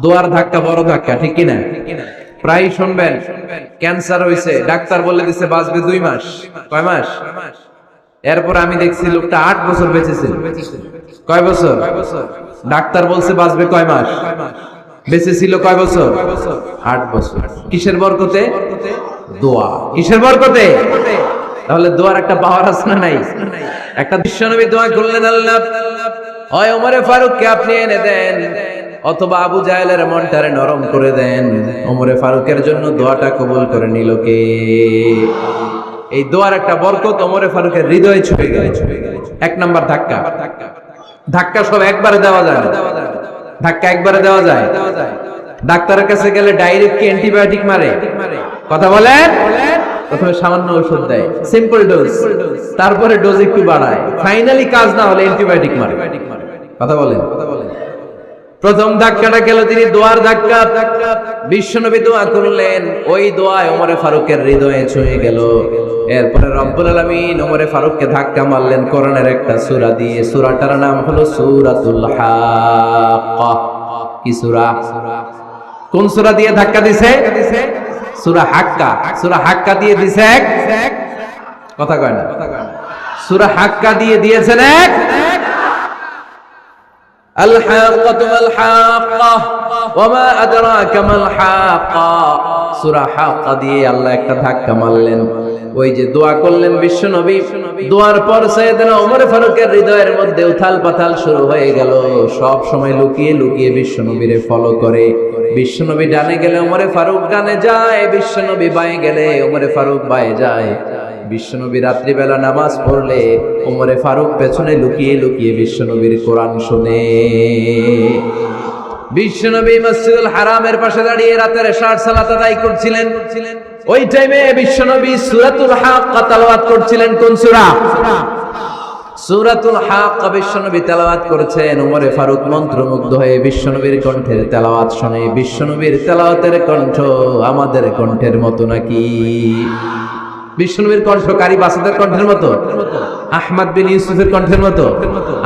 দোয়ার ধাক্কা বড় ধাক্কা, ঠিক কিনা? প্রায় শুনবেন ক্যান্সার হয়েছে, ডাক্তার বলে দিচ্ছে বাঁচবে 2 মাস। কয় মাস? এরপর আমি দেখছি লোকটা 8 বছর বেঁচেছে। কয় বছর? ডাক্তার বলছে বাঁচবে কয় মাস, বেঁচে ছিল কয় বছর? 8 বছর। কিসের বরকতে? দোয়া। কিসের বরকতে? তাহলে দোয়ার একটা পাওয়ার আছে না নাই? একটা বিশ্বনবী দোয়া করলেন, আল্লাহ হয় ওমরে ফারুককে আপনি এনে দেন, অথবা আবু জাহেলের মনটারে নরম করে দেন। ওমরে ফারুকের জন্য দোয়াটা কবুল করে নিল কে? এই দোয়ার একটা বরকত ওমরে ফারুকের হৃদয়ে ছুঁয়ে গেল। 1 নাম্বার ধাক্কা। ধাক্কা সব একবারে দেওয়া যায় না। ধাক্কা একবারে দেওয়া যায়? ডাক্তারের কাছে গেলে ডাইরেক্ট কি অ্যান্টিবায়োটিক মারে? কথা বলেন। প্রথমে সামান্য ওষুধ দেয়, সিম্পল ডোজ, তারপরে ডোজ একটু বাড়ায়, ফাইনালি কাজ না হলে অ্যান্টিবায়োটিক মারে। কথা বলেন। প্রথম ধাক্কাটা গেল তিনি দোয়ার ধাক্কা। বিশ্বনবী দোয়া করলেন, ওই দোয়ায় ওমরে ফারুকের হৃদয়ে ছুঁয়ে গেল। এরপরে রব্বুল আলামিন ওমরে ফারুককে ধাক্কা মারলেন কোরআনের একটা সূরা দিয়ে। সূরাটার নাম হলো সূরাতুল হাক্কা। কি সূরা? কোন সূরা দিয়ে ধাক্কা দিছে? সূরা হাক্কা। সূরা হাক্কা দিয়ে দিছে এক, কথা কয় না। সূরা হাক্কা দিয়ে দিয়েছেন এক। আল হাক্কাতু ওয়াল হাক্কা ওয়া মা আদরাকা মাল হাক্কা। সূরা হাক্কা দিয়ে আল্লাহ একটা ধাক্কা মারলেন। ওই যে দোয়া করলেন বিশ্বনবী, দোয়ার পর সাইয়েদনা ওমর ফারুকের হৃদয়ের মধ্যে উথাল পাথাল শুরু হয়ে গেল। সব সময় লুকিয়ে লুকিয়ে বিশ্বনবীরে ফলো করে। বিশ্বনবী ডানে গেলে ওমরে ফারুক ডানে যায়, বিশ্বনবী বাঁয়ে গেলে ওমরে ফারুক বাঁয়ে যায়। বিশ্বনবী রাত্রিবেলা নামাজ পড়লে ওমরে ফারুক পেছনে লুকিয়ে লুকিয়ে বিশ্বনবীর কোরআন শুনে। বিশ্বনবী মসজিদুল হারামের পাশে দাঁড়িয়ে রাতের এশার সালাত আদায় করছিলেন। ওই টাইমে বিশ্বনবী সূরাতুল হাক্কা তেলাওয়াত করছিলেন। কোন সূরা? সূরাতুল হাক্কা বিশ্বনবী তেলাওয়াত করেছেন। ওমরে ফারুক মন্ত্রমুগ্ধ হয়ে বিশ্বনবীর কণ্ঠের তেলাওয়াত শুনে। বিশ্বনবীর তেলাওয়াতের কণ্ঠ আমাদের কণ্ঠের মতো নাকি? বিশ্বনবীর কণ্ঠ কারি বাসাদের কণ্ঠের মতো? আহমদ বিন ইউসুফের কণ্ঠের মতো?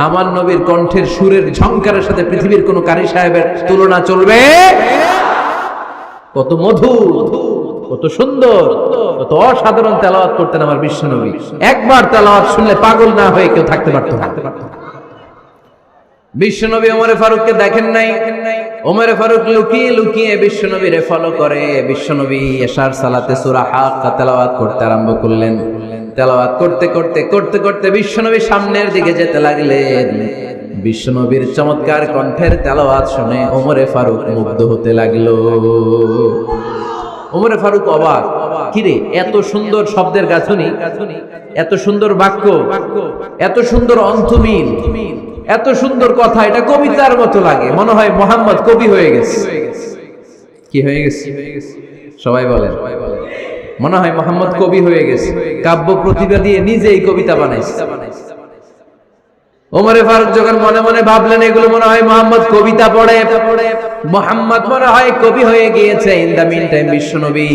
আমার নবীর কণ্ঠের সুরের ঝংকারের সাথে পৃথিবীর কোন কারি সাহেবের তুলনা চলবে? কত মধুর, কত সুন্দর, কত অসাধারণ তেলাওয়াত করতেন আমার বিশ্বনবী। একবার তেলাওয়াত শুনলে পাগল না হয়ে কেউ থাকতে পারত না। বিশ্বনবী ওমরে ফারুককে দেখেন নাই। ওমরে ফারুক লুকিয়ে লুকিয়ে বিশ্বনবীরে ফলো করে। বিশ্বনবী এশার সালাতে সূরা হাক্কা তেলাওয়াত করতে আরম্ভ করলেন। তেলাওয়াত করতে করতে করতে করতে বিশ্বনবী সামনের দিকে যেতে লাগলেন। বিশ্বনবীর চমৎকার কণ্ঠের তেলাওয়াত শুনে ওমরে ফারুক মুগ্ধ হতে লাগলো। ওমরে ফারুক অবাক, কিরে এত সুন্দর শব্দের গাঁথনি, এত সুন্দর বাক্য, এত সুন্দর অন্তমিল, এত সুন্দর কথা, এটা কবিতার মতো লাগে। মনে হয় মুহাম্মদ কবি হয়ে গেছে। কি হয়ে গেছে? সবাই বলেন। মনে হয় মুহাম্মদ কবি হয়ে গেছে, কাব্য প্রতিভা দিয়ে নিজেই কবিতা বানাইছে। ওমরে ফারুক যখন মনে মনে ভাবলেন এগুলো মনে হয় মুহাম্মদ কবিতা পড়ে, মুহাম্মদ মনে হয় কবি হয়ে গিয়েছে। ইন দা মিন টাইম বিশ্বনবী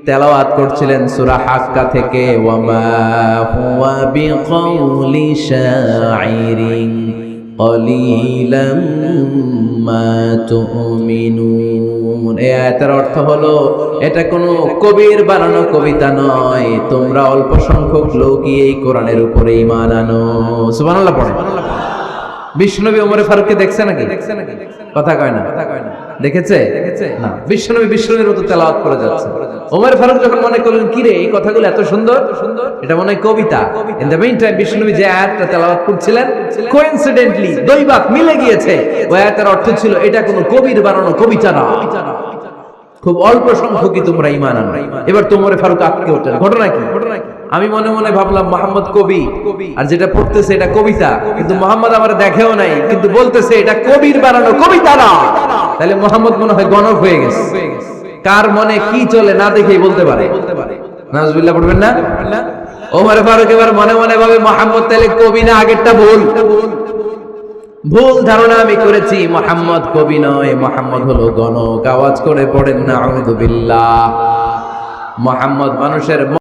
তেলাওয়াত করছিলেন সূরা হাক্কা থেকে, ওয়ামা হুয়া বিকাউলি শাইরিন কলিলাম মা তুমিনুন। এই আয়াতের অর্থ হলো এটা কোনো কবির বানানো কবিতা নয়, তোমরা অল্প সংখ্যক লোকই এই কোরআনের উপরে ঈমান আনো। সুবহানাল্লাহ পড়ে। বিশ্বনবী ওমরে ফারুককে দেখছে নাকি? কথা কয় না। দেখেছে না? বিশ্বনবীর মতো তেলাওয়াত করে যাচ্ছে। ওমর ফারুক যখন মনে করলেন কিরে এই কথাগুলো এত সুন্দর, এটা মনে হয় কবিতা। ইন দ্য মিন টাইম বিশ্বনবী যে আয়াতটা তেলাওয়াত করছিলেন, কোইন্সিডেন্টলি দৈবাত মিলে গিয়েছে। ওই আয়াতের অর্থ ছিল এটা কোনো কবির বানানো কবিতা না, খুব অল্প সংখ্যকই তোমরা ঈমান আনো। এবার তো ওমর ফারুক আটকে উঠলেন। ঘটনা কি? আমি মনে মনে ভাবলাম মুহাম্মদ কবি, আর যেটা পড়তেছে এটা কবিতা, কিন্তু মুহাম্মদ আমার দেখেও নাই, কিন্তু বলতেছে এটা কবির বানানো কবিতা না। তাহলে মুহাম্মদ মনে হয় গণক হয়ে গেছে। কার মনে কি চলে না দেখেই বলতে পারে। নাউজুবিল্লাহ পড়বেন না? ওমর ফারুক এবার মনে মনে ভাবে মুহাম্মদ তাহলে কবি না, আগেরটা ভুল ধারণা আমি করেছি। মুহাম্মদ কবি নয়, মুহাম্মদ হলো গণক। আওয়াজ করে পড়েন না আউযু বিল্লাহ। মুহাম্মদ মানুষের